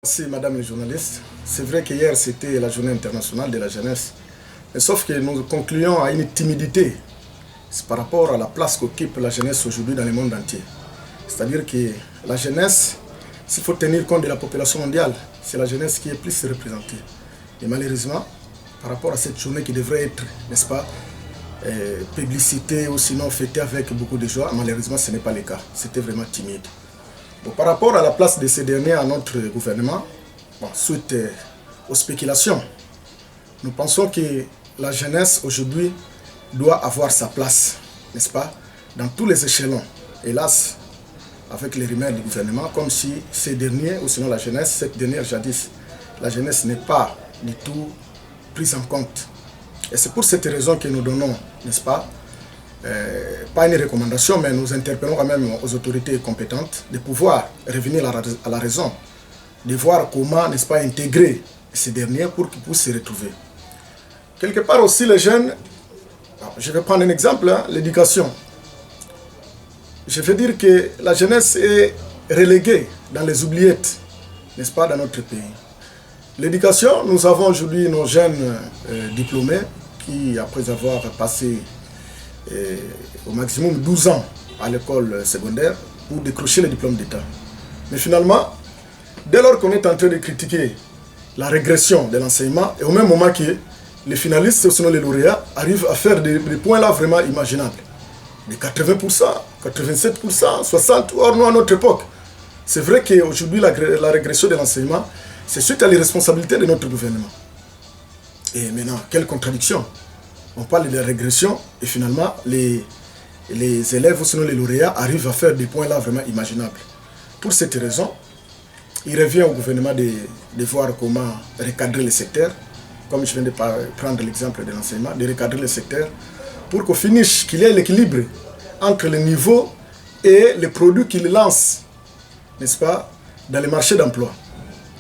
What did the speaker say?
Merci madame les journalistes. C'est vrai qu'hier c'était la journée internationale de la jeunesse. Mais sauf que nous concluons à une timidité par rapport à la place qu'occupe la jeunesse aujourd'hui dans le monde entier. C'est-à-dire que la jeunesse, s'il faut tenir compte de la population mondiale, c'est la jeunesse qui est plus représentée. Et malheureusement, par rapport à cette journée qui devrait être, n'est-ce pas, publicité ou sinon fêtée avec beaucoup de joie, malheureusement ce n'est pas le cas. C'était vraiment timide. Bon, par rapport à la place de ces derniers à notre gouvernement, suite aux spéculations, nous pensons que la jeunesse aujourd'hui doit avoir sa place, n'est-ce pas, dans tous les échelons. Hélas, avec les rumeurs du gouvernement, comme si ces derniers, ou sinon la jeunesse, cette dernière jadis, la jeunesse n'est pas du tout prise en compte. Et c'est pour cette raison que nous donnons, n'est-ce pas, pas une recommandation, mais nous interpellons quand même aux autorités compétentes de pouvoir revenir à la raison, de voir comment, n'est-ce pas, intégrer ces derniers pour qu'ils puissent se retrouver. Quelque part aussi, les jeunes, je vais prendre un exemple, hein, l'éducation. Je veux dire que la jeunesse est reléguée dans les oubliettes, n'est-ce pas, dans notre pays. L'éducation, nous avons aujourd'hui nos jeunes diplômés qui, après avoir passé au maximum 12 ans à l'école secondaire pour décrocher le diplôme d'État. Mais finalement, dès lors qu'on est en train de critiquer la régression de l'enseignement, et au même moment que les finalistes, ou sinon les lauréats, arrivent à faire des points là vraiment imaginables. De 80%, 87%, 60%, or nous à notre époque. C'est vrai qu'aujourd'hui la régression de l'enseignement, c'est suite à l'irresponsabilité de notre gouvernement. Et maintenant, quelle contradiction! On parle de régression et finalement les élèves ou sinon les lauréats arrivent à faire des points là vraiment imaginables. Pour cette raison, il revient au gouvernement de voir comment recadrer le secteur, comme je viens de prendre l'exemple de l'enseignement, de recadrer le secteur pour qu'au finish, qu'il y ait l'équilibre entre le niveau et les produits qu'il lance, n'est-ce pas, dans les marchés d'emploi.